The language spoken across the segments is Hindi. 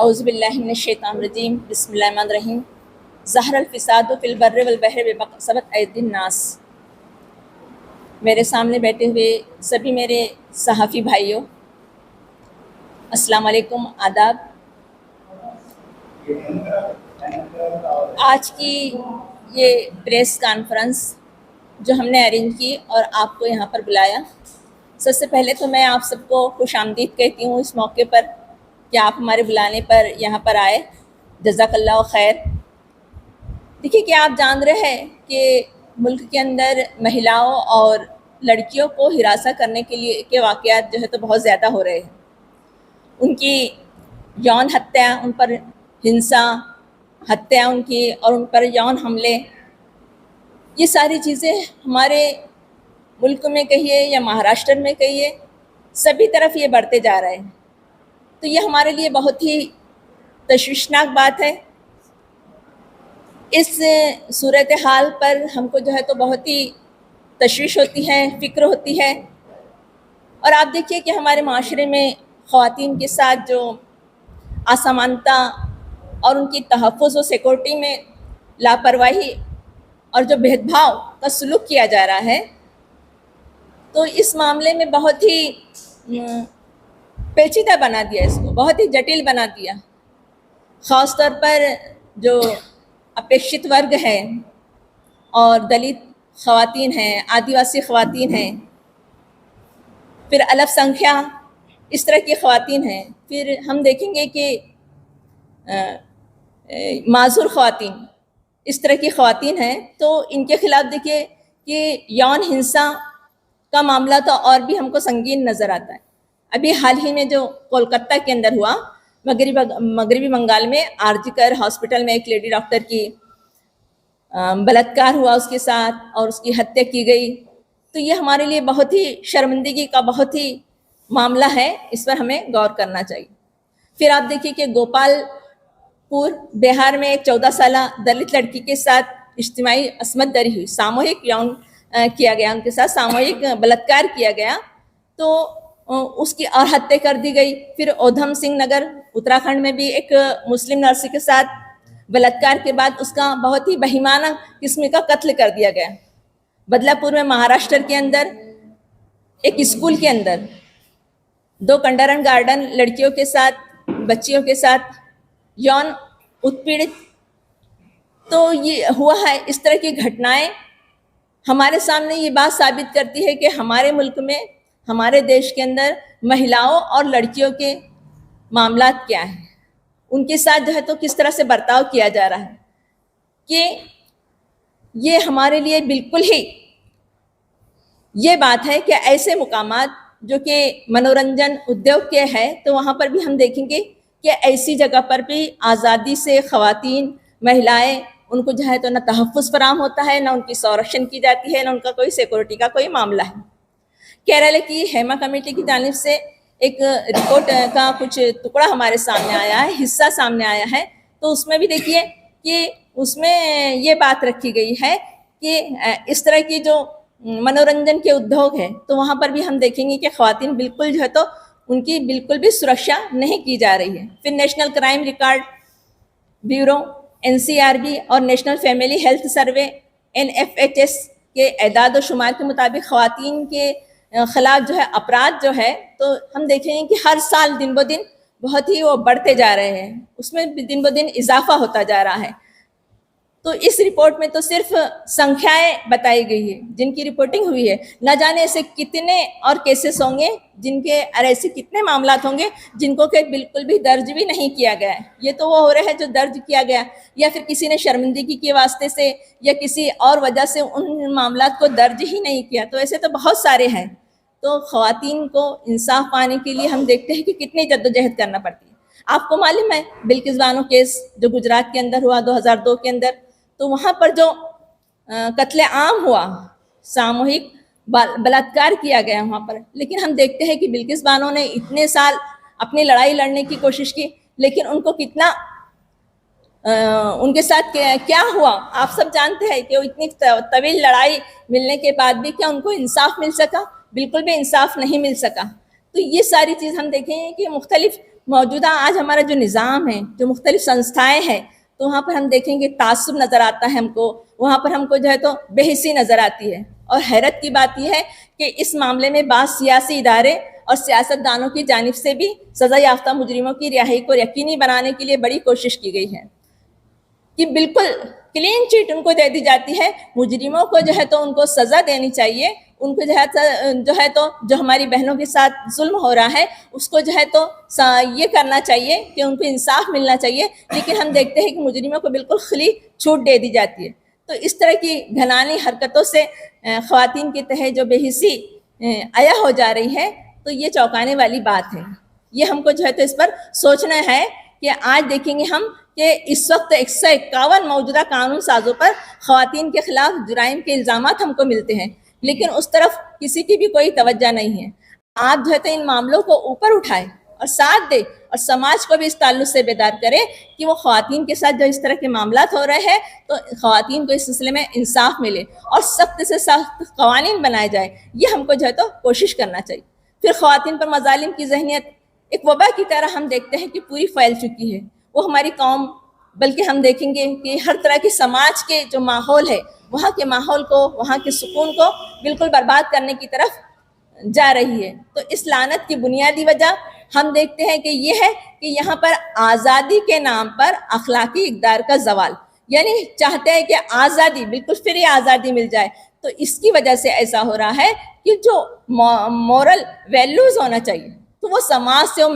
औज़ुबिल्लाहिमिनश्शैतानिर्रजीम बिस्मिल्लाहिर्रहमानिर्रहीम ज़हरल फ़िसादु फ़िल बर्रि वल बहरि बिमा कस्सबत अयदिन नास। मेरे सामने बैठे हुए सभी मेरे सहाफ़ी भाइयों, अस्सलाम वालेकुम, आदाब। आज की ये प्रेस कॉन्फ्रेंस जो हमने अरेंज की और आपको यहाँ पर बुलाया, सबसे पहले तो मैं आप सबको खुशामदीद कहती हूँ इस मौके पर कि आप हमारे बुलाने पर यहाँ पर आए। जज़ाकल्लाह खैर। देखिए कि आप जान रहे हैं कि मुल्क के अंदर महिलाओं और लड़कियों को हिरासा करने के लिए के वाक़यात जो है तो बहुत ज़्यादा हो रहे हैं। उनकी यौन हत्या, उन पर हिंसा, हत्या उनकी और उन पर यौन हमले, ये सारी चीज़ें हमारे मुल्क में कहिए या महाराष्ट्र में कहिए, सभी तरफ ये बढ़ते जा रहे हैं। तो ये हमारे लिए बहुत ही तशवीशनाक बात है। इस सूरत हाल पर हमको जो है तो बहुत ही तशवीश होती है, फ़िक्र होती है। और आप देखिए कि हमारे माशरे में ख़वातीन के साथ जो असमानता और उनकी तहफ़्फ़ुज़ और सिक्योरिटी में लापरवाही और जो भेदभाव का सलूक किया जा रहा है, तो इस मामले में बहुत ही पेचीदा बना दिया, इसको बहुत ही जटिल बना दिया। ख़ास तौर पर जो अपेक्षित वर्ग है और दलित ख़वातीन हैं, आदिवासी ख़वातीन हैं, फिर अल्पसंख्यक इस तरह की ख़वातीन हैं, फिर हम देखेंगे कि माज़ूर ख़वातीन इस तरह की ख़वातीन हैं। तो इनके ख़िलाफ़ देखिए कि यौन हिंसा का मामला तो और भी हमको संगीन नज़र आता है। अभी हाल ही में जो कोलकाता के अंदर हुआ, मगरबी बंगाल में आरजीकर हॉस्पिटल में एक लेडी डॉक्टर की बलात्कार हुआ उसके साथ और उसकी हत्या की गई। तो ये हमारे लिए बहुत ही शर्मिंदगी का बहुत ही मामला है, इस पर हमें गौर करना चाहिए। फिर आप देखिए कि गोपालपुर बिहार में एक 14 साला दलित लड़की के साथ इज्तिमाई असमत दरी हुई, सामूहिक यौन किया गया, उनके साथ सामूहिक बलात्कार किया गया, तो उसकी और हत्या कर दी गई। फिर उधम सिंह नगर उत्तराखंड में भी एक मुस्लिम नर्स के साथ बलात्कार के बाद उसका बहुत ही बहिमाना किस्म का कत्ल कर दिया गया। बदलापुर में महाराष्ट्र के अंदर एक स्कूल के अंदर 2 कंडरन गार्डन लड़कियों के साथ, बच्चियों के साथ यौन उत्पीड़ित तो ये हुआ है। इस तरह की घटनाएं हमारे सामने ये बात साबित करती है कि हमारे मुल्क में, हमारे देश के अंदर महिलाओं और लड़कियों के मामलात क्या हैं, उनके साथ जो है तो किस तरह से बर्ताव किया जा रहा है, कि ये हमारे लिए बिल्कुल ही ये बात है कि ऐसे मुकामात जो कि मनोरंजन उद्योग के हैं, तो वहाँ पर भी हम देखेंगे कि ऐसी जगह पर भी आज़ादी से ख़वातीन, महिलाएं, उनको जो है तो न तहफ़्फ़ुज़ फराहम होता है, न उनकी संरक्षण की जाती है, न उनका कोई सिक्योरिटी का कोई मामला है। केरल की हेमा कमेटी की जानिब से एक रिपोर्ट का कुछ टुकड़ा हमारे सामने आया है, हिस्सा सामने आया है। तो उसमें भी देखिए कि उसमें ये बात रखी गई है कि इस तरह की जो मनोरंजन के उद्योग है, तो वहाँ पर भी हम देखेंगे कि ख़वातीन बिल्कुल जो है तो उनकी बिल्कुल भी सुरक्षा नहीं की जा रही है। फिर national crime record bureau NCRB और national family health survey NFHS के एदाद और शुमार के मुताबिक ख़वातीन के ख़िलाफ़ जो है अपराध जो है, तो हम देखेंगे कि हर साल दिन ब दिन बहुत ही वो बढ़ते जा रहे हैं, उसमें दिन ब दिन इजाफा होता जा रहा है। तो इस रिपोर्ट में तो सिर्फ संख्याएं बताई गई है जिनकी रिपोर्टिंग हुई है, न जाने ऐसे कितने और केसेस होंगे जिनके और ऐसे कितने मामलात होंगे जिनको के बिल्कुल भी दर्ज भी नहीं किया गया है। ये तो वो हो रहे हैं जो दर्ज किया गया, या फिर किसी ने शर्मिंदगी के वास्ते से या किसी और वजह से उन मामलात को दर्ज ही नहीं किया। तो ऐसे तो बहुत सारे हैं। तो ख़वातीन को इंसाफ पाने के लिए हम देखते हैं कि कितनी जद्दोजहद करना पड़ती है। आपको मालूम है बिल्किस बानो केस जो गुजरात के अंदर हुआ 2002 के अंदर, तो वहाँ पर जो कत्ले आम हुआ, सामूहिक बलात्कार किया गया वहाँ पर, लेकिन हम देखते हैं कि बिल्किस बानो ने इतने साल अपनी लड़ाई लड़ने की कोशिश की, लेकिन उनको कितना उनके साथ क्या हुआ आप सब जानते हैं कि वो इतनी तवील लड़ाई मिलने के बाद भी क्या उनको इंसाफ मिल सका? बिल्कुल भी इंसाफ नहीं मिल सका। तो ये सारी चीज़ हम देखें कि मुख्तलिफ मौजूदा आज हमारा जो निज़ाम है, जो मुख्तलिफ संस्थाएं हैं, तो वहाँ पर हम देखेंगे तासुब नज़र आता है हमको, वहाँ पर हमको जो है तो बेहिसी नज़र आती है। और हैरत की बात यह है कि इस मामले में बाज़ सियासी इदारे और सियासतदानों की जानिब से भी सज़ा याफ्ता मुजरिमों की रिहाई को यकीनी बनाने के लिए बड़ी कोशिश की गई है कि बिल्कुल क्लीन चिट उनको दे दी जाती है। मुजरिमों को जो है तो उनको सज़ा देनी चाहिए, उनको जो है तो जो हमारी बहनों के साथ जुल्म हो रहा है उसको जो है तो ये करना चाहिए कि उनको इंसाफ मिलना चाहिए। लेकिन हम देखते हैं कि मुजरिमों को बिल्कुल खुली छूट दे दी जाती है। तो इस तरह की घिनौनी हरकतों से ख़वातीन के तहत जो बेहिसी आया हो जा रही है, तो ये चौंकाने वाली बात है। ये हमको जो है तो इस पर सोचना है कि आज देखेंगे हम कि इस वक्त 151 मौजूदा कानून साजों पर ख़वातीन के खिलाफ जुराइम के इल्ज़ामात हमको मिलते हैं, लेकिन उस तरफ किसी की भी कोई तवज्जो नहीं है। आप जो है तो इन मामलों को ऊपर उठाए और साथ दे और समाज को भी इस ताल्लुक से बेदार करे कि वो ख़वातीन के साथ जो इस तरह के मामलात हो रहे हैं तो ख़वातीन को इस सिलसिले में इंसाफ मिले और सख्त से सख्त क़वानीन बनाए जाए। ये हमको जो है तो कोशिश करना चाहिए। फिर ख़वातीन पर मज़ालिम की ज़हनियत एक वबा की तरह हम देखते हैं कि पूरी फैल चुकी है। वो हमारी कौम, बल्कि हम देखेंगे कि हर तरह की समाज के जो माहौल है, वहाँ के माहौल को, वहाँ के सुकून को बिल्कुल बर्बाद करने की तरफ जा रही है। तो इस लानत की बुनियादी वजह हम देखते हैं कि ये है कि यहाँ पर आज़ादी के नाम पर अखलाकी इक़दार का ज़वाल, यानी चाहते हैं कि आज़ादी बिल्कुल फ्री आज़ादी मिल जाए। तो इसकी वजह से ऐसा हो रहा है कि जो मॉरल वैल्यूज़ होना चाहिए, तो वो समाज से वो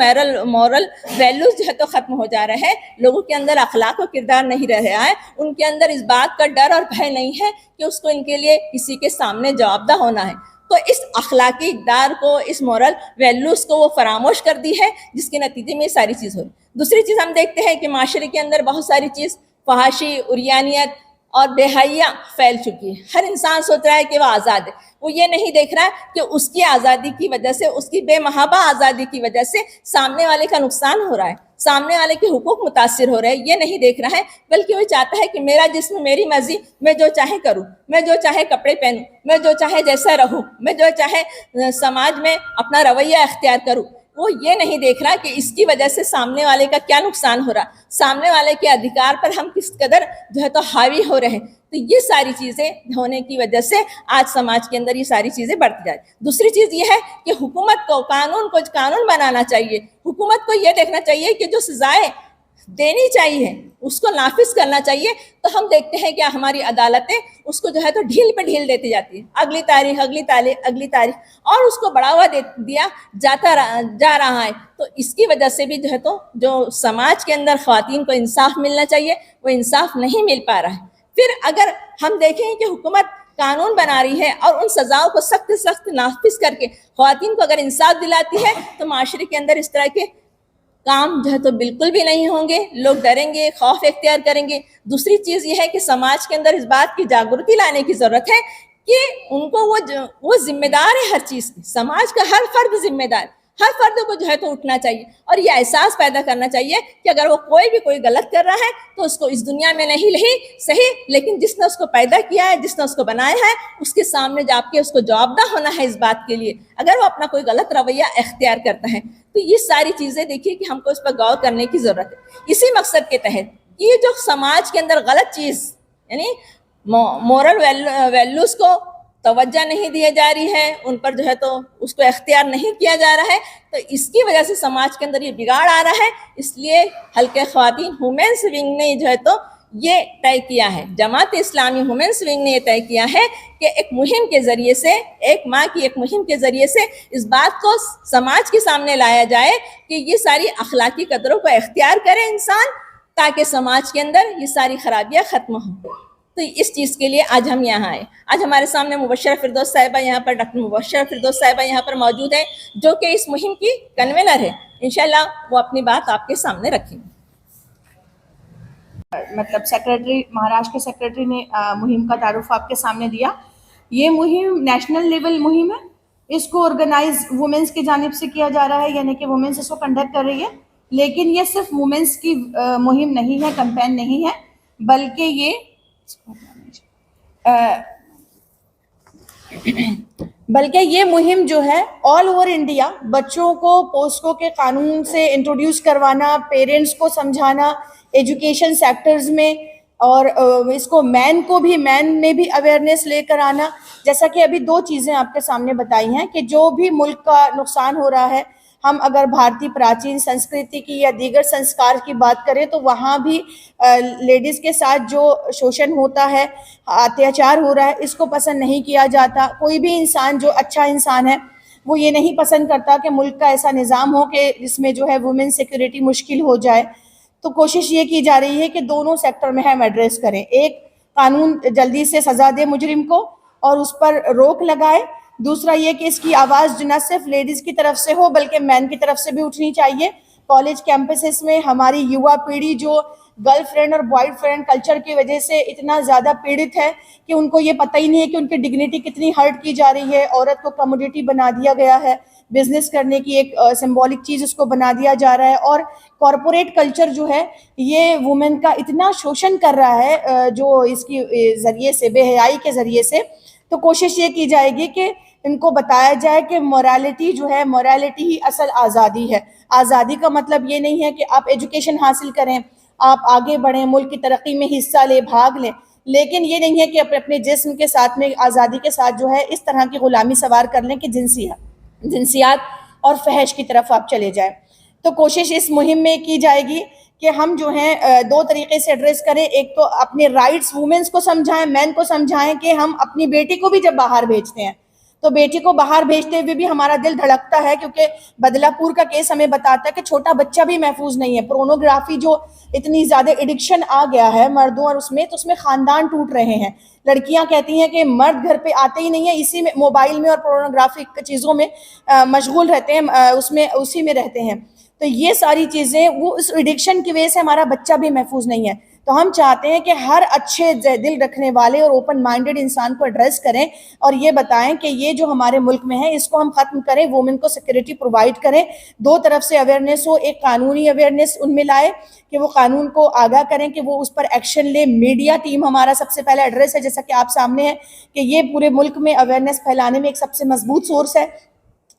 मॉरल वैल्यूज जो है तो ख़त्म हो जा रहे हैं। लोगों के अंदर अखलाक और किरदार नहीं रह रहा है। उनके अंदर इस बात का डर और भय नहीं है कि उसको इनके लिए किसी के सामने जवाबदेह होना है। तो इस अखलाकी इक़दार को, इस मॉरल वैल्यूज़ को वो फरामोश कर दी है, जिसके नतीजे में ये सारी चीज़ हो रही। दूसरी चीज़ हम देखते हैं कि माशरे के अंदर बहुत सारी चीज़ फहाशी, उरियानियत और बेहया फैल चुकी है। हर इंसान सोच रहा है कि वह आज़ाद है। वो ये नहीं देख रहा है कि उसकी आज़ादी की वजह से, उसकी बेमहाबा आज़ादी की वजह से सामने वाले का नुकसान हो रहा है, सामने वाले के हुकूक मुतासिर हो रहे हैं। ये नहीं देख रहा है, बल्कि वो चाहता है कि मेरा जिस्म, मेरी मर्जी, मैं जो चाहे करूँ, मैं जो चाहे कपड़े पहनूँ, मैं जो चाहे जैसा रहूँ, मैं जो चाहे समाज में अपना रवैया अख्तियार करूँ। वो ये नहीं देख रहा कि इसकी वजह से सामने वाले का क्या नुकसान हो रहा, सामने वाले के अधिकार पर हम किस कदर जो है तो हावी हो रहे हैं। तो ये सारी चीज़ें होने की वजह से आज समाज के अंदर ये सारी चीज़ें बढ़ती जा रही। दूसरी चीज़ ये है कि हुकूमत को कानून बनाना चाहिए। हुकूमत को ये देखना चाहिए कि जो सज़ाएं देनी चाहिए उसको नाफिज करना चाहिए। तो हम देखते हैं कि हमारी अदालतें उसको जो है तो ढील पे ढील देती जाती है, अगली तारीख, और उसको बढ़ावा दिया जा रहा है। तो इसकी वजह से भी जो है तो जो समाज के अंदर ख़वातीन को इंसाफ मिलना चाहिए, वो इंसाफ नहीं मिल पा रहा है। फिर अगर हम देखें कि हुकूमत कानून बना रही है और उन सज़ाओं को सख्त सख्त नाफिज करके ख़वातीन को अगर इंसाफ दिलाती है, तो माशरे के अंदर इस तरह के काम जो है तो बिल्कुल भी नहीं होंगे। लोग डरेंगे, खौफ इख्तियार करेंगे। दूसरी चीज़ ये है कि समाज के अंदर इस बात की जागृति लाने की ज़रूरत है कि उनको वो जिम्मेदार है हर चीज़ की। समाज का हर फर्द जिम्मेदार, हर फर्द को जो है तो उठना चाहिए और ये एहसास पैदा करना चाहिए कि अगर वो कोई गलत कर रहा है तो उसको इस दुनिया में नहीं सही, लेकिन जिसने उसको पैदा किया है, जिसने उसको बनाया है, उसके सामने जाके उसको जवाबदेह होना है इस बात के लिए, अगर वो अपना कोई गलत रवैया इख्तियार करता है। तो ये सारी चीज़ें देखिए कि हमको इस पर गौर करने की ज़रूरत है। इसी मकसद के तहत ये जो समाज के अंदर गलत चीज़, यानी मॉरल वैल्यूज़ को तवज्जो नहीं दी जा रही है, उन पर जो है तो उसको इख्तियार नहीं किया जा रहा है, तो इसकी वजह से समाज के अंदर ये बिगाड़ आ रहा है। इसलिए हल्के ख़वातीन वुमेन्स विंग ने जो है तो ये तय किया है, जमात इस्लामी वुमेन्स विंग ने ये तय किया है कि एक मुहिम के ज़रिए से, एक माह की एक मुहिम के ज़रिए से इस बात को समाज के सामने लाया जाए कि ये सारी अखलाकी कदरों को इख्तियार करे इंसान, ताकि समाज के अंदर ये सारी खराबियाँ ख़त्म हों। तो इस चीज़ के लिए आज हम यहाँ आए। आज हमारे सामने मुबशरा फिरदौस साहिबा यहाँ पर, डॉक्टर मुबशरा फिरदौस साहिबा यहाँ पर मौजूद है, जो कि इस मुहिम की कन्वीनर है। इंशाल्लाह वो अपनी बात आपके सामने रखेंगे। मतलब सेक्रेटरी, महाराष्ट्र के सेक्रेटरी ने मुहिम का तारुफ आपके सामने दिया। ये मुहिम नेशनल लेवल मुहिम है। इसको ऑर्गेनाइज वुमेन्स की जानिब से किया जा रहा है, यानी कि वुमेन्स इसको कंडक्ट कर रही है। लेकिन ये सिर्फ वुमेन्स की मुहिम नहीं है, कैंपेन नहीं है, बल्कि ये बल्कि ये मुहिम जो है ऑल ओवर इंडिया बच्चों को पोस्को के कानून से इंट्रोड्यूस करवाना, पेरेंट्स को समझाना एजुकेशन सेक्टर्स में, और इसको मैन में भी अवेयरनेस लेकर आना। जैसा कि अभी दो चीज़ें आपके सामने बताई हैं कि जो भी मुल्क का नुकसान हो रहा है, हम अगर भारतीय प्राचीन संस्कृति की या दीगर संस्कार की बात करें तो वहाँ भी लेडीज़ के साथ जो शोषण होता है, अत्याचार हो रहा है, इसको पसंद नहीं किया जाता। कोई भी इंसान जो अच्छा इंसान है वो ये नहीं पसंद करता कि मुल्क का ऐसा निज़ाम हो कि जिसमें जो है वुमेन सिक्योरिटी मुश्किल हो जाए। तो कोशिश ये की जा रही है कि दोनों सेक्टर में हम एड्रेस करें। एक, कानून जल्दी से सज़ा दे मुजरिम को और उस पर रोक लगाए। दूसरा ये कि इसकी आवाज़ न सिर्फ लेडीज़ की तरफ से हो बल्कि मैन की तरफ से भी उठनी चाहिए। कॉलेज कैंपसेस में हमारी युवा पीढ़ी जो गर्लफ्रेंड और बॉयफ्रेंड कल्चर की वजह से इतना ज़्यादा पीड़ित है कि उनको ये पता ही नहीं है कि उनकी डिग्निटी कितनी हर्ट की जा रही है। औरत को कमोडिटी बना दिया गया है, बिजनेस करने की एक सिंबॉलिक चीज़ उसको बना दिया जा रहा है। और कॉरपोरेट कल्चर जो है ये वुमेन का इतना शोषण कर रहा है जो इसकी ज़रिए से, बेहयाई के ज़रिए से। तो कोशिश ये की जाएगी कि इनको बताया जाए कि मोरालिटी जो है, मोरालिटी ही असल आज़ादी है। आज़ादी का मतलब ये नहीं है कि आप एजुकेशन हासिल करें, आप आगे बढ़ें, मुल्क की तरक्की में हिस्सा लें, भाग लें, लेकिन ये नहीं है कि अपने जिस्म के साथ में, आज़ादी के साथ जो है इस तरह की ग़ुलामी सवार कर लें कि जिनसियात और फहश की तरफ आप चले जाएं। तो कोशिश इस मुहिम में की जाएगी कि हम जो हैं दो तरीके से एड्रेस करें। एक तो अपने राइट्स वुमेन्स को समझाएं, मैन को समझाएं कि हम अपनी बेटी को भी जब बाहर भेजते हैं तो बेटी को बाहर भेजते हुए भी हमारा दिल धड़कता है, क्योंकि बदलापुर का केस हमें बताता है कि छोटा बच्चा भी महफूज नहीं है। पोर्नोग्राफी जो इतनी ज़्यादा एडिक्शन आ गया है मर्दों और उसमें, तो उसमें ख़ानदान टूट रहे हैं। लड़कियां कहती हैं कि मर्द घर पे आते ही नहीं है, इसी में मोबाइल में और पोर्नोग्राफिक चीज़ों में मशगूल रहते हैं, उसमें उसी में रहते हैं। तो ये सारी चीज़ें, वो उस एडिक्शन की वजह से हमारा बच्चा भी महफूज नहीं है। तो हम चाहते हैं कि हर अच्छे दिल रखने वाले और ओपन माइंडेड इंसान को एड्रेस करें और ये बताएं कि ये जो हमारे मुल्क में है इसको हम ख़त्म करें, वुमेन को सिक्योरिटी प्रोवाइड करें। दो तरफ से अवेयरनेस हो, एक कानूनी अवेयरनेस उनमें लाए कि वो कानून को आगाह करें कि वो उस पर एक्शन ले। मीडिया टीम हमारा सबसे पहला एड्रेस है, जैसा कि आप सामने है कि ये पूरे मुल्क में अवेयरनेस फैलाने में एक सबसे मजबूत सोर्स है।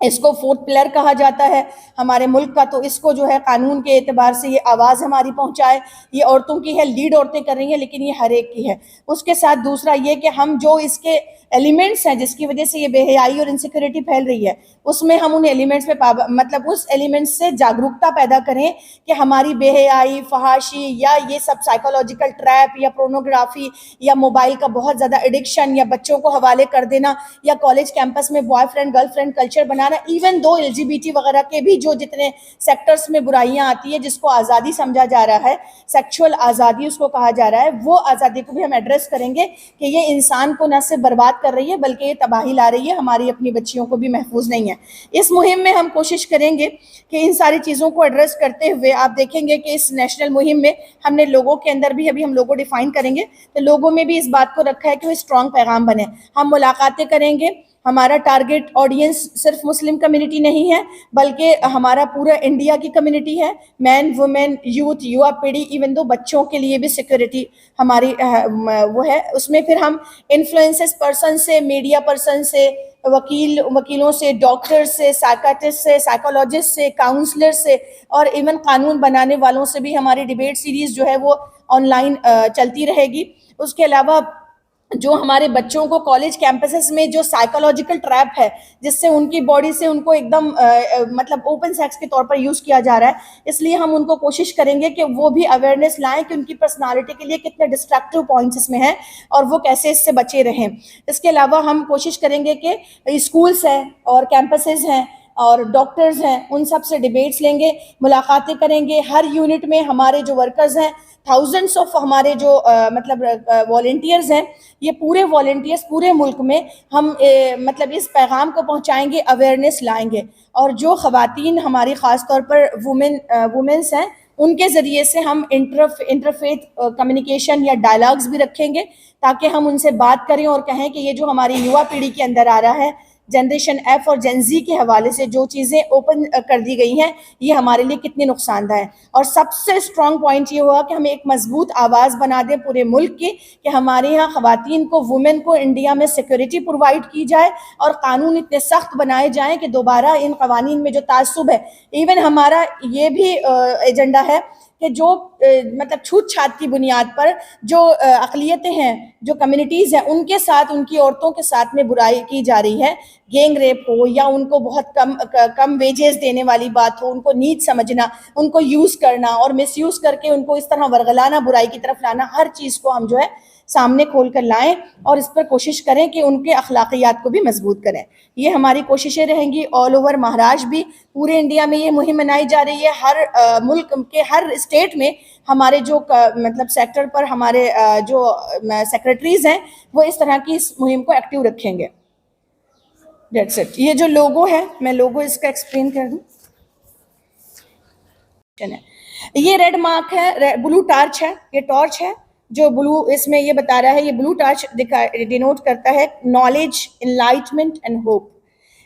इसको फोर्थ पिलर कहा जाता है हमारे मुल्क का। तो इसको जो है कानून के एतबार से ये आवाज़ हमारी पहुंचाए। ये औरतों की है, लीड औरतें कर रही हैं, लेकिन ये हर एक की है। उसके साथ दूसरा ये कि हम जो इसके एलिमेंट्स हैं जिसकी वजह से ये बेहयाई और इनसिक्योरिटी फैल रही है, उसमें हम उन एलिमेंट्स पे मतलब उस एलिमेंट्स से जागरूकता पैदा करें कि हमारी बेहयाई, फहाशी या ये सब साइकोलॉजिकल ट्रैप या पोर्नोग्राफी या मोबाइल का बहुत ज़्यादा एडिक्शन या बच्चों को हवाले कर देना या कॉलेज कैंपस में बॉयफ्रेंड गर्लफ्रेंड कल्चर बनाना, इवन दो LGBT वगैरह के भी जो जितने सेक्टर्स में बुराइयां आती है जिसको आज़ादी समझा जा रहा है, सेक्सुअल आज़ादी उसको कहा जा रहा है, वो आज़ादी को भी हम एड्रेस करेंगे कि ये इंसान को न सिर्फ बर्बाद कर रही है बल्कि ये तबाही ला रही है, हमारी अपनी बच्चियों को भी महफूज नहीं है। इस मुहिम में हम कोशिश करेंगे कि इन सारी चीज़ों को एड्रेस करते हुए आप देखेंगे कि इस नेशनल मुहिम में हमने लोगों के अंदर भी, अभी हम लोगों डिफाइन करेंगे, तो लोगों में भी इस बात को रखा है कि वो स्ट्रॉन्ग पैगाम बने। हम मुलाकातें करेंगे, हमारा टारगेट ऑडियंस सिर्फ मुस्लिम कम्युनिटी नहीं है बल्कि हमारा पूरा इंडिया की कम्युनिटी है। मैन, वुमेन, यूथ, युवा पीढ़ी, इवन दो बच्चों के लिए भी सिक्योरिटी हमारी वो है। उसमें फिर हम इन्फ्लुएंसेस पर्सन से, मीडिया पर्सन से, वकीलों से, डॉक्टर से, साइकाट्रिस्ट से, साइकोलॉजिस्ट से, काउंसलर से और इवन कानून बनाने वालों से भी हमारी डिबेट सीरीज़ जो है वो ऑनलाइन चलती रहेगी। उसके अलावा जो हमारे बच्चों को कॉलेज कैंपसेस में जो साइकोलॉजिकल ट्रैप है जिससे उनकी बॉडी से उनको एकदम मतलब ओपन सेक्स के तौर पर यूज़ किया जा रहा है, इसलिए हम उनको कोशिश करेंगे कि वो भी अवेयरनेस लाएं कि उनकी पर्सनालिटी के लिए कितने डिस्ट्रक्टिव पॉइंट्स इसमें हैं और वो कैसे इससे बचे रहें। इसके अलावा हम कोशिश करेंगे कि स्कूल्स हैं और कैंपसेस हैं और डॉक्टर्स हैं, उन सब से डिबेट्स लेंगे, मुलाकातें करेंगे। हर यूनिट में हमारे जो वर्कर्स हैं, थाउजेंड्स ऑफ हमारे जो मतलब वॉलंटियर्स हैं, ये पूरे वॉलंटियर्स पूरे मुल्क में हम मतलब इस पैगाम को पहुंचाएंगे, अवेयरनेस लाएंगे। और जो ख़वातीन हमारी ख़ास तौर पर वुमेन्स हैं, उनके ज़रिए से हम इंटरफेथ कम्युनिकेशन या डायलॉग्स भी रखेंगे ताकि हम उनसे बात करें और कहें कि ये जो हमारी युवा पीढ़ी के अंदर आ रहा है जनरेशन एफ और जेन जी के हवाले से जो चीज़ें ओपन कर दी गई हैं, ये हमारे लिए कितनी नुकसानदा है। और सबसे स्ट्रॉन्ग पॉइंट ये हुआ कि हमें एक मजबूत आवाज़ बना दें पूरे मुल्क की कि हमारे यहाँ ख़वातीन को, वुमेन को इंडिया में सिक्योरिटी प्रोवाइड की जाए और कानून इतने सख्त बनाए जाएँ कि दोबारा इन कवानीन में जो तासुब है, इवन हमारा ये भी एजेंडा है कि जो मतलब छूत छात की बुनियाद पर जो अक़लियतें हैं, जो कम्युनिटीज़ हैं, उनके साथ, उनकी औरतों के साथ में बुराई की जा रही है, गैंग रेप हो या उनको बहुत कम वेजेस देने वाली बात हो, उनको नीच समझना, उनको यूज़ करना और मिसयूज़ करके उनको इस तरह वरगलाना, बुराई की तरफ लाना, हर चीज़ को हम जो है सामने खोल कर लाएं और इस पर कोशिश करें कि उनके अखलाकियात को भी मजबूत करें। ये हमारी कोशिशें रहेंगी। ऑल ओवर महाराष्ट्र भी, पूरे इंडिया में ये मुहिम मनाई जा रही है। हर मुल्क के हर स्टेट में हमारे जो मतलब सेक्टर पर हमारे जो सेक्रेटरीज हैं वो इस तरह की इस मुहिम को एक्टिव रखेंगे। That's it। ये जो लोगो है, मैं लोगो इसका एक्सप्लेन कर दूं। ये रेड मार्क है, ब्लू टार्च है, ये टॉर्च है जो ब्लू इसमें ये बता रहा है, ये ब्लू टार्च डिनोट करता है नॉलेज, एनलाइटमेंट एंड होप।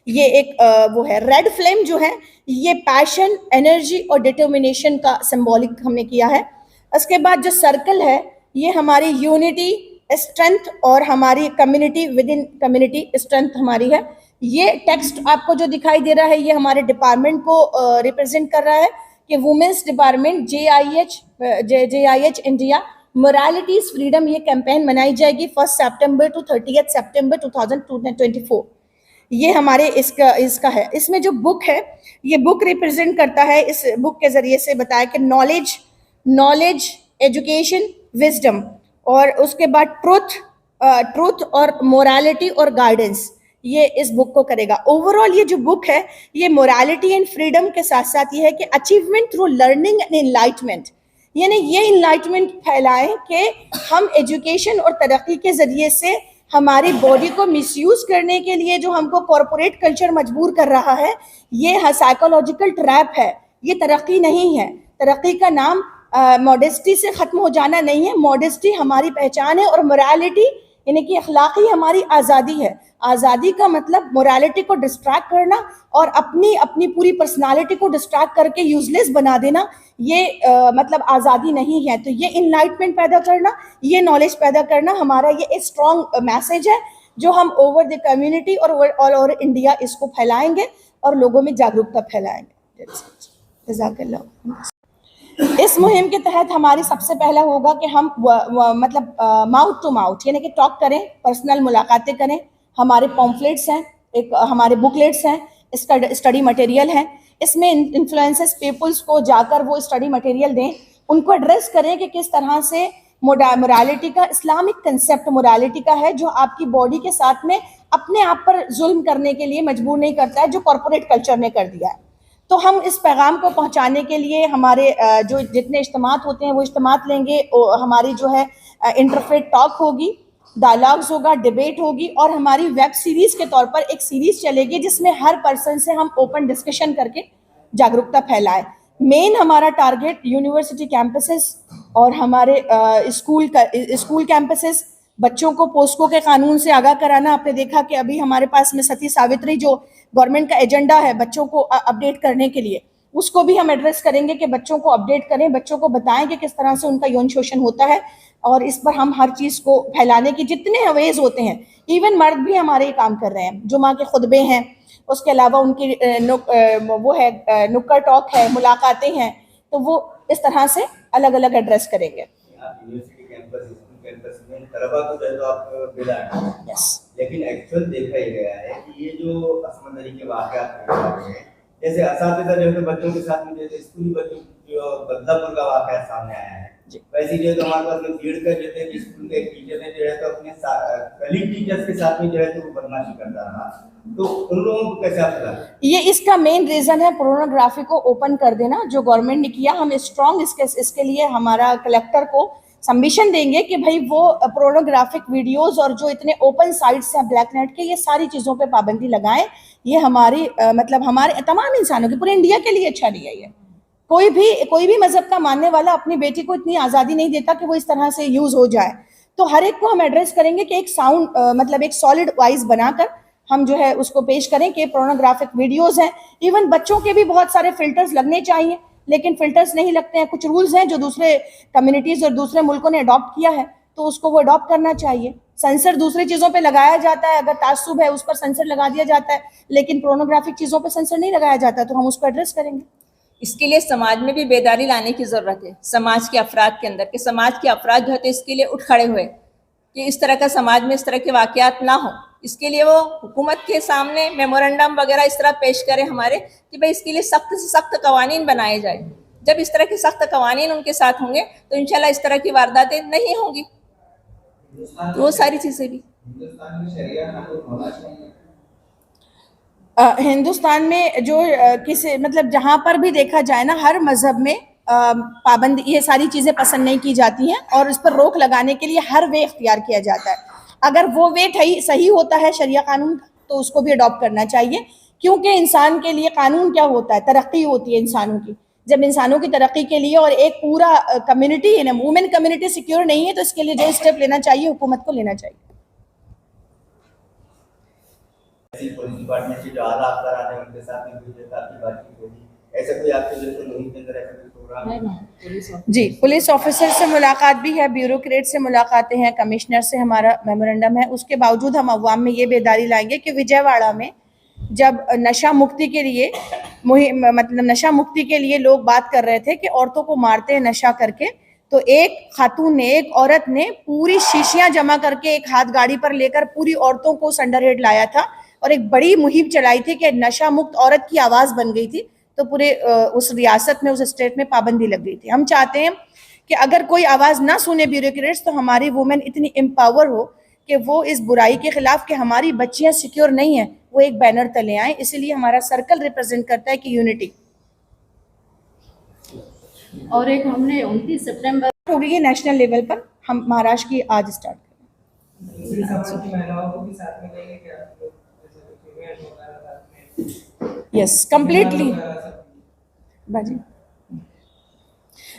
ये एक वो है। रेड फ्लेम जो है ये पैशन, एनर्जी और डिटर्मिनेशन का सिंबॉलिक हमने किया है। उसके बाद जो सर्कल है ये हमारी यूनिटी, स्ट्रेंथ और हमारी community, with in community strength हमारी है। ये टेक्स्ट आपको जो दिखाई दे रहा है ये हमारे डिपार्टमेंट को रिप्रेजेंट कर रहा है कि women's department JIH India moralities freedom, ये कैंपेन मनाई जाएगी 1 सितंबर टू 30 सितंबर 2024। ये हमारे इसका है। इसमें जो बुक है ये बुक रिप्रेजेंट करता है, इस बुक के जरिए से बताया कि नॉलेज, एजुकेशन, विजडम और उसके बाद ट्रुथ और मोरालिटी और गाइडेंस, ये इस बुक को करेगा। ओवरऑल ये जो बुक है ये मोरालिटी एंड फ्रीडम के साथ साथ ये है कि achievement through learning and enlightenment, यानी ये इनलाइटमेंट फैलाएं कि हम एजुकेशन और तरक्की के जरिए से हमारी बॉडी को मिसयूज करने के लिए जो हमको कॉरपोरेट कल्चर मजबूर कर रहा है, ये साइकोलॉजिकल ट्रैप है, ये तरक्की नहीं है। तरक्की का नाम मॉडेस्टी से ख़त्म हो जाना नहीं है। मॉडेस्टी हमारी पहचान है और मोरालिटी यानी कि अखलाकी हमारी आज़ादी है। आज़ादी का मतलब मोरालिटी को डिस्ट्रैक्ट करना और अपनी पूरी पर्सनालिटी को डिस्ट्रैक्ट करके यूजलेस बना देना, ये मतलब आज़ादी नहीं है। तो ये इनलाइटमेंट पैदा करना, ये नॉलेज पैदा करना हमारा ये एक स्ट्रॉन्ग मैसेज है जो हम ओवर द कम्युनिटी और ऑल ओवर इंडिया इसको फैलाएंगे और लोगों में जागरूकता फैलाएंगे। जज़ाकल्लाह। इस मुहिम के तहत हमारी सबसे पहला होगा कि हम मतलब माउथ टू माउथ यानी कि टॉक करें, पर्सनल मुलाकातें करें। हमारे पॉम्फलेट्स हैं, एक हमारे बुकलेट्स हैं, इसका स्टडी मटेरियल है। इसमें इन्फ्लुएंसर्स पीपल्स को जाकर वो स्टडी मटेरियल दें, उनको एड्रेस करें कि किस तरह से मोरालिटी का, इस्लामिक कंसेप्ट मोरालिटी का है जो आपकी बॉडी के साथ में अपने आप पर जुल्म करने के लिए मजबूर नहीं करता है, जो कॉरपोरेट कल्चर ने कर दिया है। तो हम इस पैगाम को पहुंचाने के लिए हमारे जो जितने इज्तिमात होते हैं वो इज्तिमात लेंगे। हमारी जो है इंटरफेथ टॉक होगी, डायलॉग्स होगा, डिबेट होगी और हमारी वेब सीरीज़ के तौर पर एक सीरीज़ चलेगी जिसमें हर पर्सन से हम ओपन डिस्कशन करके जागरूकता फैलाएं। मेन हमारा टारगेट यूनिवर्सिटी कैंपसेस और हमारे स्कूल कैंपसेस, बच्चों को पोस्को के कानून से आगाह कराना। आपने देखा कि अभी हमारे पास में सती सावित्री जो गवर्नमेंट का एजेंडा है बच्चों को अपडेट करने के लिए, उसको भी हम एड्रेस करेंगे कि बच्चों को अपडेट करें, बच्चों को बताएं कि किस तरह से उनका यौन शोषण होता है और इस पर हम हर चीज़ को फैलाने की जितने अवेज होते हैं, इवन मर्द भी हमारे ये काम कर रहे हैं। जुमा के खुतबे हैं, उसके अलावा उनकी वो है नुक्कड़ टॉक है, मुलाकातें हैं, तो वो इस तरह से अलग अलग एड्रेस करेंगे। तलबा तो जो है तो आप बिला है, लेकिन एक्चुअल देखा ही गया है कि ये जो असमंदरी के वाक़यात हैं, जैसे असातिज़ा जो है तो बच्चों के साथ में, जैसे स्कूली बच्चों जो बदलापुर का वाक़या सामने आया है, वैसे जो है तो हमारे पास में भीड़ कर देते हैं कि स्कूल के टीचर ने जो है तो अपने कलीग टीचर्स के साथ में जो है तो वो बदमाशी करता रहा, तो उन लोगों को कैसे आप ये इसका मेन रीज़न है पोर्नोग्राफी को ओपन कर देना जो गवर्नमेंट ने किया। हम स्ट्रॉन्ग इसके लिए हमारा कलेक्टर को सबमिशन देंगे कि भाई वो पोर्नोग्राफिक वीडियोस और जो इतने ओपन साइट्स हैं ब्लैक नेट के, ये सारी चीज़ों पे पाबंदी लगाएं। ये हमारी मतलब हमारे तमाम इंसानों की, पूरे इंडिया के लिए अच्छा नहीं है। ये कोई भी मजहब का मानने वाला अपनी बेटी को इतनी आज़ादी नहीं देता कि वो इस तरह से यूज़ हो जाए। तो हर एक को हम एड्रेस करेंगे कि एक साउंड मतलब एक सॉलिड वाइज बनाकर हम जो है उसको पेश करें कि पोर्नोग्राफिक वीडियोस हैं। इवन बच्चों के भी बहुत सारे फिल्टर्स लगने चाहिए, लेकिन फिल्टर्स नहीं लगते हैं। कुछ रूल्स हैं जो दूसरे कम्युनिटीज और दूसरे मुल्कों ने अडॉप्ट किया है, तो उसको वो अडॉप्ट करना चाहिए। सेंसर दूसरी चीज़ों पे लगाया जाता है, अगर तासुब है उस पर सेंसर लगा दिया जाता है, लेकिन पोर्नोग्राफिक चीज़ों पे सेंसर नहीं लगाया जाता, तो हम उसको एड्रेस करेंगे। इसके लिए समाज में भी बेदारी लाने की ज़रूरत है, समाज के अफराद के अंदर, कि समाज के अफराद जो है तो इसके लिए उठ खड़े हुए कि इस तरह का समाज में इस तरह के वाक़यात ना हो। इसके लिए वो हुकूमत के सामने मेमोरेंडम वगैरह इस तरह पेश करें हमारे कि भाई इसके लिए सख्त से सख्त कवानीन बनाए जाए। जब इस तरह के सख्त कवानीन उनके साथ होंगे तो इंशाल्लाह इस तरह की वारदातें नहीं होंगी। तो वो सारी चीज़ें भी हिंदुस्तान में जो किसी मतलब जहाँ पर भी देखा जाए ना, हर मजहब में पाबंदी, ये सारी चीज़ें पसंद नहीं की जाती हैं और इस पर रोक लगाने के लिए हर वे इख्तियार किया जाता है। अगर वो वे सही होता है शरिया कानून का, तो उसको भी अडॉप्ट करना चाहिए, क्योंकि इंसान के लिए कानून क्या होता है? तरक्की होती है इंसानों की। जब इंसानों की तरक्की के लिए और एक पूरा कम्युनिटी है ना, वुमेन कम्युनिटी सिक्योर नहीं है, तो इसके लिए जो स्टेप लेना चाहिए हुकूमत को लेना चाहिए। पुलिस डिपार्टमेंट के जो आला अफसर आते हैं उनके साथ भी काफी बातचीत होगी, ऐसा कोई आपके बिल्कुल मुहिम के अंदर ऐसा कोई प्रोग्राम है? जी, पुलिस ऑफिसर से मुलाकात भी है, ब्यूरोक्रेट से मुलाकातें हैं, कमिश्नर से हमारा मेमोरेंडम है। उसके बावजूद हम अवाम में ये बेदारी लाएंगे कि विजयवाड़ा में जब नशा मुक्ति के लिए मतलब नशा मुक्ति के लिए लोग बात कर रहे थे कि औरतों को मारते हैं नशा करके, तो एक खातून ने, एक औरत ने पूरी शीशियां जमा करके एक हाथ गाड़ी पर लेकर पूरी औरतों को संडरहेड लाया था और एक बड़ी मुहिम चलाई थी कि नशा मुक्त औरत की आवाज़ बन गई थी। तो पूरे उस रियासत में, उस स्टेट में पाबंदी लग गई थी। हम चाहते हैं कि अगर कोई आवाज़ ना सुने ब्यूरोक्रेट्स, तो हमारी वुमेन इतनी एम्पावर हो कि वो इस बुराई के खिलाफ कि हमारी बच्चियां सिक्योर नहीं हैं, वो एक बैनर तले आए। इसीलिए हमारा सर्कल रिप्रेजेंट करता है कि यूनिटी। और एक हमने 29 सितंबर हो गई है नेशनल लेवल पर, हम महाराष्ट्र की आज स्टार्ट करें। यस, कंप्लीटली बाजी।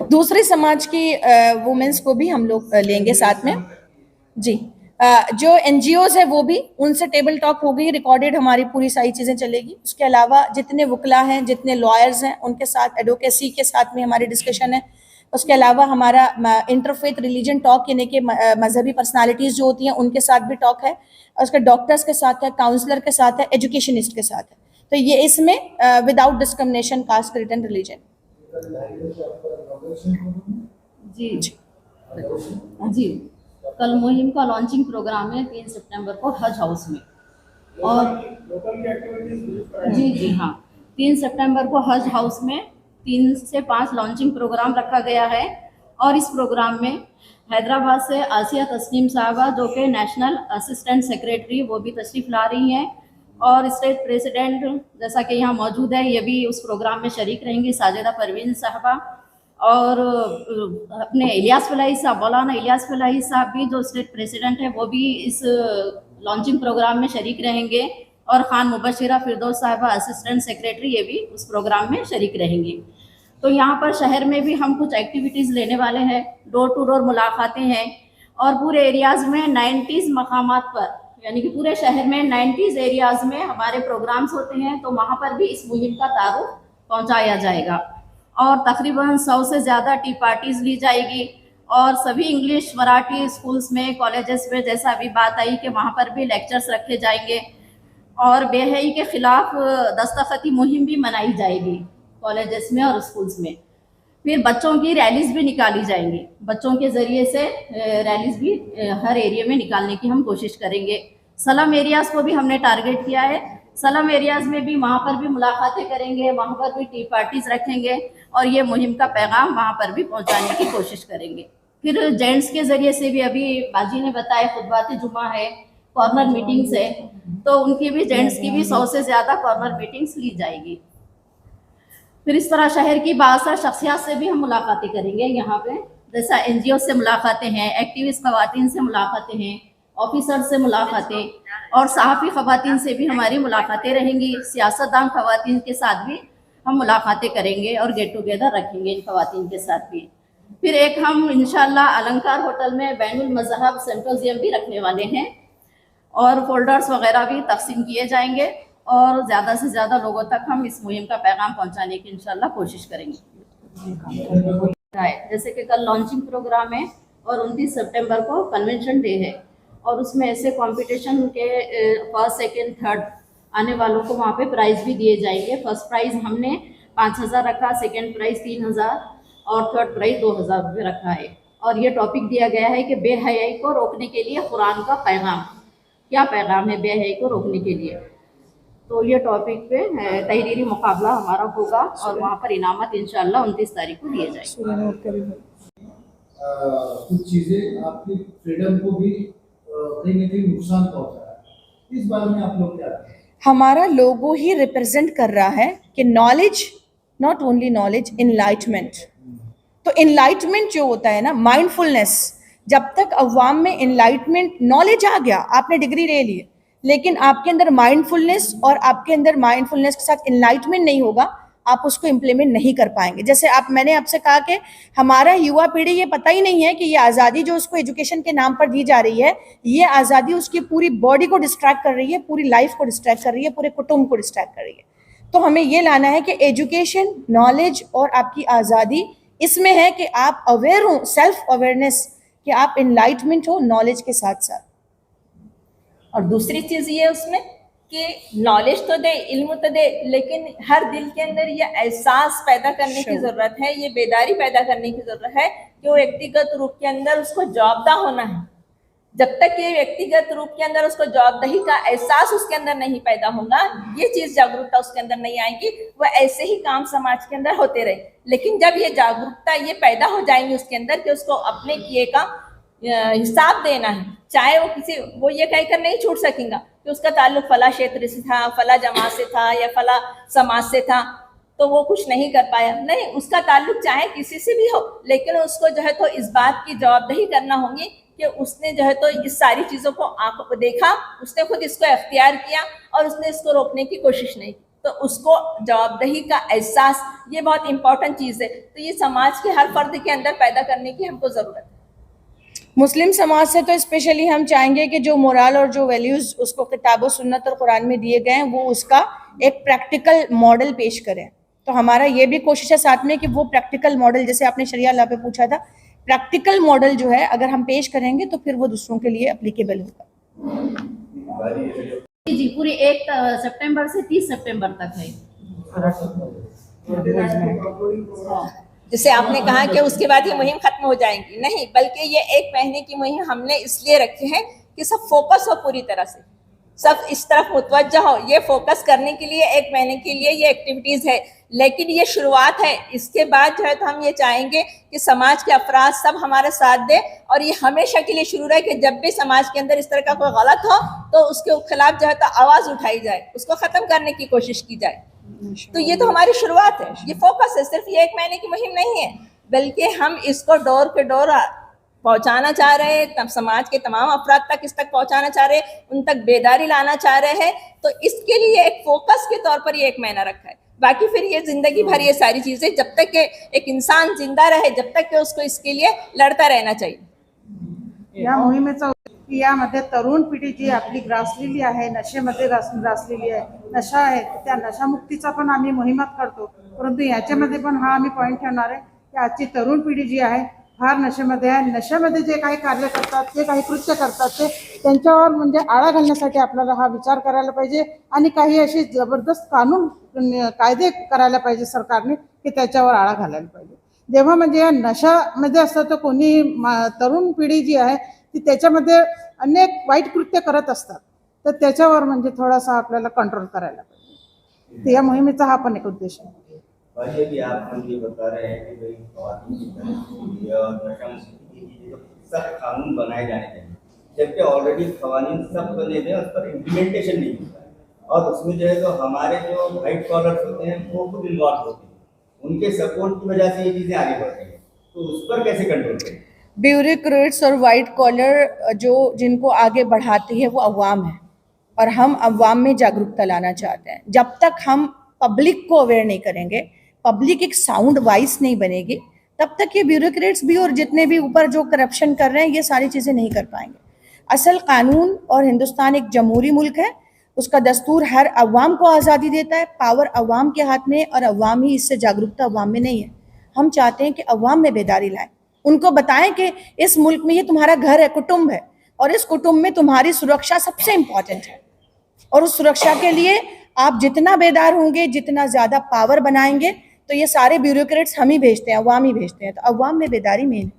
दूसरे समाज की वुमेन्स को भी हम लोग लेंगे साथ में जी। जो एनजीओज है वो भी, उनसे टेबल टॉक हो गई, रिकॉर्डेड हमारी पूरी सारी चीज़ें चलेगी। उसके अलावा जितने वकला हैं, जितने लॉयर्स हैं, उनके साथ एडवोकेसी के साथ में हमारी डिस्कशन है। उसके अलावा हमारा इंटरफेथ रिलीजन टॉक, यानी कि मजहबी पर्सनालिटीज़ जो होती हैं उनके साथ भी टॉक है। उसके डॉक्टर्स के साथ है, काउंसलर के साथ है, एजुकेशनिस्ट के साथ है। तो ये इसमें without discrimination caste, creed and religion. जी जी, कल मुहिम का लॉन्चिंग प्रोग्राम है 3 सितंबर को हज हाउस में। और जी हाँ, 3 सितंबर को हज हाउस में 3 से 5 लॉन्चिंग प्रोग्राम रखा गया है। और इस प्रोग्राम में हैदराबाद से आसिया तस्नीम साहबा, जो कि नेशनल असिस्टेंट सेक्रेटरी, वो भी तशरीफ़ ला रही हैं। और स्टेट प्रेसिडेंट जैसा कि यहाँ मौजूद है, ये भी उस प्रोग्राम में शरीक रहेंगी, साजिदा परवीन साहबा। और अपने इलियास फलाही साहब, मौलाना इलियास फलाही साहब भी जो स्टेट प्रेसिडेंट है, वो भी इस लॉन्चिंग प्रोग्राम में शरीक रहेंगे। और खान मुबशिरा फिरदौस साहबा असिस्टेंट सेक्रेटरी, ये भी उस प्रोग्राम में शरीक रहेंगी। तो यहाँ पर शहर में भी हम कुछ एक्टिविटीज़ लेने वाले हैं, डोर टू डोर मुलाकातें हैं। और पूरे एरियाज़ में 90 मकामात पर, यानी कि पूरे शहर में 90 एरियाज़ में हमारे प्रोग्राम्स होते हैं, तो वहाँ पर भी इस मुहिम का तारुफ पहुँचाया जाएगा। और तकरीबन 100 से ज़्यादा टी पार्टीज़ ली जाएगी। और सभी इंग्लिश मराठी स्कूल्स में, कॉलेजेस में, जैसा अभी बात आई कि वहाँ पर भी लेक्चर्स रखे जाएंगे। और बेहयाई के ख़िलाफ़ दस्तखती मुहिम भी मनाई जाएगी कॉलेजेस में और स्कूल्स में। फिर बच्चों की रैलीज़ भी निकाली जाएंगी, बच्चों के ज़रिए से रैलीज़ भी हर एरिया में निकालने की हम कोशिश करेंगे। स्लम एरियाज़ को भी हमने टारगेट किया है, स्लम एरियाज़ में भी, वहाँ पर भी मुलाकातें करेंगे, वहाँ पर भी टी पार्टीज़ रखेंगे और ये मुहिम का पैगाम वहाँ पर भी पहुँचाने की कोशिश करेंगे। फिर जेंट्स के ज़रिए से भी, अभी बाजी ने बताया खुतबात जुमा है, कॉर्नर मीटिंग्स है, तो उनकी भी, जेंट्स की भी 100 से ज़्यादा कॉर्नर मीटिंग्स ली जाएगी। फिर इस तरह शहर की बासर शख्सियात से भी हम मुलाकातें करेंगे यहाँ पे, जैसा NGO से मुलाकातें हैं, एक्टिविस्ट ख़वातीन से मुलाकातें हैं, ऑफिसर से मुलाकातें, और सहाफ़ी ख़वातीन से भी हमारी मुलाकातें रहेंगी। सियासतदान ख़वातीन के साथ भी हम मुलाकातें करेंगे और गेट टुगेदर रखेंगे इन ख़वातीन के साथ भी। फिर एक हम इंशाअल्लाह अलंकार होटल में बैनुल मज़हब सिम्पोजियम भी रखने वाले हैं। और फोल्डर्स वगैरह भी तकसीम किए जाएंगे और ज़्यादा से ज़्यादा लोगों तक हम इस मुहिम का पैगाम पहुंचाने की इंशाल्लाह कोशिश करेंगे। जैसे कि कल लॉन्चिंग प्रोग्राम है और 29 सितंबर को कन्वेंशन डे है और उसमें ऐसे कंपटीशन के फर्स्ट सेकंड थर्ड आने वालों को वहाँ पे प्राइज़ भी दिए जाएंगे। फर्स्ट प्राइज़ हमने 5,000 रखा, सेकंड प्राइज़ 3,000 और थर्ड प्राइज़ 2,000 रुपये रखा है। और ये टॉपिक दिया गया है कि बेहयाई को रोकने के लिए कुरान का पैगाम, क्या पैगाम है बेहयाई को रोकने के लिए। तो ये टॉपिक पे तहरीरी मुकाबला हमारा होगा और वहाँ पर इनामत इंशाल्लाह 29 तारीख को दिए जाएंगे। कुछ चीजें आपकी फ्रीडम को भी कहीं ना कहीं नुकसान पहुंचा है, इस बारे में आप लोग क्या कहते हैं? हमारा लोगो ही रिप्रेजेंट कर रहा है कि knowledge, not only knowledge, enlightenment. तो इनलाइटमेंट जो होता है ना, माइंडफुलनेस, जब तक अवाम में इनलाइटमेंट, नॉलेज आ गया, आपने डिग्री ले ली, लेकिन आपके अंदर माइंडफुलनेस और आपके अंदर माइंडफुलनेस के साथ इनलाइटमेंट नहीं होगा, आप उसको इम्प्लीमेंट नहीं कर पाएंगे। जैसे मैंने आपसे कहा कि हमारा युवा पीढ़ी ये पता ही नहीं है कि ये आज़ादी जो उसको एजुकेशन के नाम पर दी जा रही है, ये आज़ादी उसकी पूरी बॉडी को डिस्ट्रैक्ट कर रही है, पूरी लाइफ को डिस्ट्रैक्ट कर रही है, पूरे कुटुंब को डिस्ट्रैक्ट कर रही है। तो हमें ये लाना है कि एजुकेशन, नॉलेज और आपकी आज़ादी इसमें है कि आप अवेयर हो, सेल्फ अवेयरनेस, कि आप इनलाइटमेंट हो नॉलेज के साथ साथ। और दूसरी चीज़ ये उसमें कि नॉलेज तो दे, इल्म तो दे, लेकिन हर दिल के अंदर ये एहसास पैदा करने की ज़रूरत है, ये बेदारी पैदा करने की ज़रूरत है कि वो व्यक्तिगत रूप के अंदर उसको जवाबदा होना है। जब तक ये व्यक्तिगत रूप के अंदर उसको जवाबदेही का एहसास उसके अंदर नहीं पैदा होगा, ये चीज़ जागरूकता उसके अंदर नहीं आएगी, वह ऐसे ही काम समाज के अंदर होते रहे। लेकिन जब ये जागरूकता ये पैदा हो जाएंगी उसके अंदर कि उसको अपने किए का हिसाब देना है, चाहे वो ये कहकर नहीं छूट सकेगा कि उसका ताल्लुक फला क्षेत्र से था, फला जमात से था या फला समाज से था, तो वो कुछ नहीं कर पाया। नहीं, उसका ताल्लुक चाहे किसी से भी हो, लेकिन उसको जो है तो इस बात की जवाबदेही करना होगी कि उसने जो है तो इस सारी चीज़ों को आंखों को देखा, उसने खुद इसको अख्तियार किया और उसने इसको रोकने की कोशिश नहीं की, तो उसको जवाबदेही का एहसास, ये बहुत इंपॉर्टेंट चीज़ है। तो ये समाज के हर फर्द के अंदर पैदा करने की हमको ज़रूरत है। मुस्लिम समाज से तो स्पेशली हम चाहेंगे कि जो मोरल और जो वैल्यूज़ उसको किताब सुन्नत और कुरान में दिए गए हैं, वो उसका एक प्रैक्टिकल मॉडल पेश करें। तो हमारा ये भी कोशिश है साथ में कि वो प्रैक्टिकल मॉडल, जैसे आपने शरिया लॉ पे पूछा था, प्रैक्टिकल मॉडल जो है अगर हम पेश करेंगे तो फिर वो दूसरों के लिए एप्लीकेबल होगा। जी, पूरी 1 सितंबर से 30 सितंबर तक है। जैसे आपने कहा कि उसके बाद ये मुहिम खत्म हो जाएगी, नहीं, बल्कि ये 1 महीने की मुहिम हमने इसलिए रखी है कि सब फोकस हो, पूरी तरह से सब इस तरफ मुतवज्जा हो। ये फोकस करने के लिए 1 महीने के लिए ये एक्टिविटीज़ है, लेकिन ये शुरुआत है। इसके बाद जो है तो हम ये चाहेंगे कि समाज के अफराद सब हमारा साथ दे और ये हमेशा के लिए शुरू रहे कि जब भी समाज के अंदर इस तरह का कोई गलत हो तो उसके खिलाफ जो है तो आवाज़ उठाई जाए, उसको ख़त्म करने की कोशिश की जाए। तो ये तो हमारी शुरुआत है, ये फोकस है, सिर्फ ये 1 महीने की मुहिम नहीं है, बल्कि हम इसको डोर के डोर पहुंचाना चाह रहे हैं, तब समाज के तमाम अफराद तक इस तक पहुंचाना चाह रहे हैं, उन तक बेदारी लाना चाह रहे हैं। तो इसके लिए एक फोकस के तौर पर ये 1 महीना रखा है। बाकी फिर ये जिंदगी भर ये सारी चीजें, जब तक कि एक इंसान जिंदा रहे, जब तक कि उसको इसके लिए लढता रहना चाहिए। या मोहिमेचा यामध्ये तरुण पिढी जी आपली ग्रासलेली आहे, नशेमध्ये ग्रासलेली आहे, नशा आहे, त्या नशामुक्तीचा पण आम्ही मोहिमात करतो। परंतु याच्यामध्ये पण हा आम्ही पॉईंट ठेवणार आहे की आजची तरुण पिढी जी आहे फार नशेमध्ये आहे। नशेमध्ये जे काही कार्य करतात, जे काही कृत्य करतात, ते त्यांच्यावर म्हणजे आळा घालण्यासाठी आपल्याला हा विचार करायला पाहिजे आणि काही अशी जबरदस्त कायदे करायला पाहिजे सरकारने की त्याच्यावर आळा घालायला पाहिजे। जेव्हा म्हणजे या नशामध्ये असतं तर कोणी तरुण पिढी जी आहे ती त्याच्यामध्ये अनेक वाईट कृत्य करत असतात, तर त्याच्यावर म्हणजे थोडासा आपल्याला कंट्रोल करायला पाहिजे। तर या मोहिमेचा हा पण एक उद्देश आहे। भाई अभी आप हम ये बता रहे हैं कि भाई ख़वातीन की तरफ और नशा मुक्ति के लिए सख्त कानून बनाए जाने चाहिए, जबकि ऑलरेडी क़वानीन सब बने हुए हैं, उस पर इम्प्लीमेंटेशन नहीं होता है। और उसमें जो है तो हमारे जो वाइट कॉलर्स होते हैं वो खुद इन्वॉल्व होते हैं, उनके सपोर्ट की वजह से ये चीज़ें आगे बढ़ रही हैं। तो उस पर कैसे कंट्रोल करें? ब्यूरोक्रेट्स और वाइट कॉलर जो जिनको आगे बढ़ाती है वो अवाम है, और हम अवाम में जागरूकता लाना चाहते हैं। जब तक हम पब्लिक को अवेयर नहीं करेंगे, पब्लिक एक साउंड वॉइस नहीं बनेगी, तब तक ये ब्यूरोक्रेट्स भी और जितने भी ऊपर जो करप्शन कर रहे हैं ये सारी चीज़ें नहीं कर पाएंगे। असल कानून और हिंदुस्तान एक जमहूरी मुल्क है, उसका दस्तूर हर अवाम को आज़ादी देता है, पावर अवाम के हाथ में और अवाम ही इससे जागरूकता अवाम में नहीं है। हम चाहते हैं कि अवाम में बेदारी लाएं, उनको बताएं कि इस मुल्क में ये तुम्हारा घर है, कुटुंब है, और इस कुटुंब में तुम्हारी सुरक्षा सबसे इम्पॉर्टेंट है, और उस सुरक्षा के लिए आप जितना बेदार होंगे, जितना ज़्यादा पावर बनाएंगे, तो ये सारे ब्यूरोक्रेट्स हम ही भेजते हैं, अवाम ही भेजते हैं, तो अवाम में बेदारी मेन है।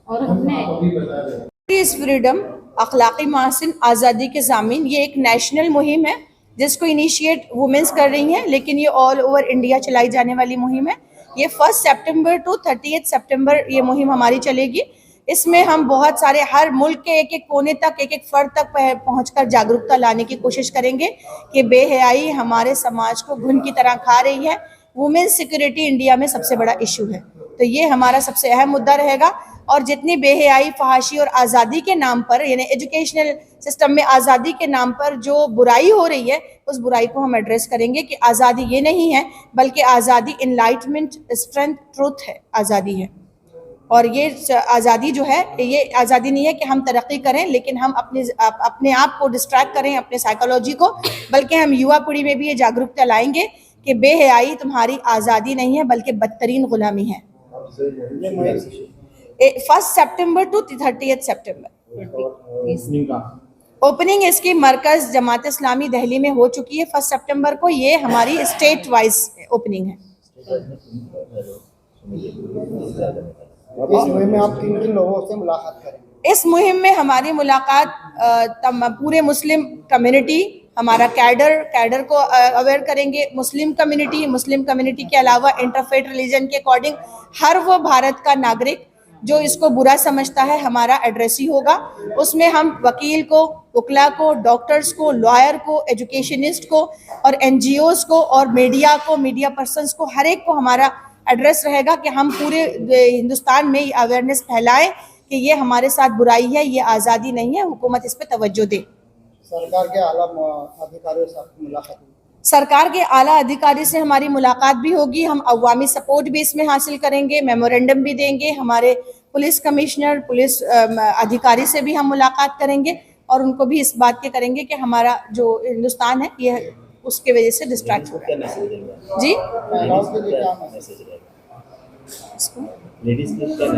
और हमने अभी बता रहे इस फ्रीडम अखलाकी मासिन आज़ादी के ज़ामीन, ये एक नेशनल मुहिम है जिसको इनिशिएट वुमेंस कर रही हैं, लेकिन ये ऑल ओवर इंडिया चलाई जाने वाली मुहिम है। ये 1 सितंबर टू 30 सितंबर ये मुहिम हमारी चलेगी। इसमें हम बहुत सारे हर मुल्क के एक एक कोने तक, एक एक फर्द तक पहुंचकर जागरूकता लाने की कोशिश करेंगे कि बेहयाई हमारे समाज को घुन की तरह खा रही है। वुमेन्स सिक्योरिटी इंडिया में सबसे बड़ा इशू है, तो ये हमारा सबसे अहम मुद्दा रहेगा। और जितनी बेहयाई, फहाशी और आज़ादी के नाम पर, यानी एजुकेशनल सिस्टम में आज़ादी के नाम पर जो बुराई हो रही है, उस बुराई को हम एड्रेस करेंगे कि आज़ादी ये नहीं है, बल्कि आज़ादी इनलाइटमेंट, स्ट्रेंथ, ट्रूथ है, आज़ादी है। और ये आज़ादी जो है, ये आज़ादी नहीं है कि हम तरक्की करें लेकिन हम अपने आप को डिस्ट्रैक्ट करें, अपने साइकोलॉजी को, बल्कि हम युवा पीढ़ी में भी ये जागरूकता लाएंगे कि बेहयाई तुम्हारी आज़ादी नहीं है बल्कि बदतरीन गुलामी है। 1 सितंबर टू 30 सितंबर ओपनिंग इसकी मरकज जमात इस्लामी दिल्ली में हो चुकी है 1 सितंबर को। ये हमारी स्टेट वाइज ओपनिंग है। इस मुहिम में आप किन किन लोगों से मुलाकात करेंगे? इस मुहिम में हमारी मुलाकात पूरे मुस्लिम कम्युनिटी, हमारा कैडर को अवेयर करेंगे। मुस्लिम कम्युनिटी के अलावा इंटरफेथ रिलीजन के अकॉर्डिंग हर वो भारत का नागरिक जो इसको बुरा समझता है, हमारा एड्रेस ही होगा। उसमें हम वकील को, वकला को, डॉक्टर्स को, लॉयर को, एजुकेशनिस्ट को और NGOs को और मीडिया को, मीडिया पर्सन्स को, हर एक को हमारा एड्रेस रहेगा कि हम पूरे हिंदुस्तान में अवेयरनेस फैलाएं कि ये हमारे साथ बुराई है, ये आज़ादी नहीं है, हुकूमत इस पे तवज्जो दे। सरकार के आला अधिकारियों से आपकी मुलाकात हुई? सरकार के आला अधिकारी से हमारी मुलाकात भी होगी। हम अवामी सपोर्ट भी इसमें हासिल करेंगे, मेमोरेंडम भी देंगे। हमारे पुलिस कमिश्नर, पुलिस अधिकारी से भी हम मुलाकात करेंगे और उनको भी इस बात के करेंगे कि हमारा जो हिंदुस्तान है ये उसके वजह से डिस्ट्रैक्ट हो रहा है। जी,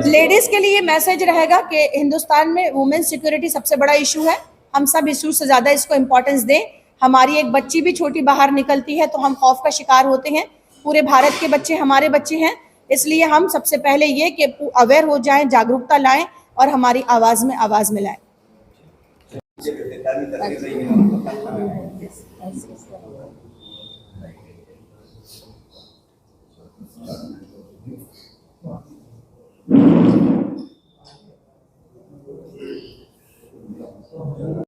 लेडीज के लिए मैसेज रहेगा कि हिंदुस्तान में वुमेन सिक्योरिटी सबसे बड़ा इशू है। हम सब इशू से ज़्यादा इसको इम्पोर्टेंस दें। हमारी एक बच्ची भी छोटी बाहर निकलती है तो हम खौफ का शिकार होते हैं। पूरे भारत के बच्चे हमारे बच्चे हैं, इसलिए हम सबसे पहले ये कि अवेयर हो जाएं, जागरूकता लाएं और हमारी आवाज़ में आवाज़ मिलाएं।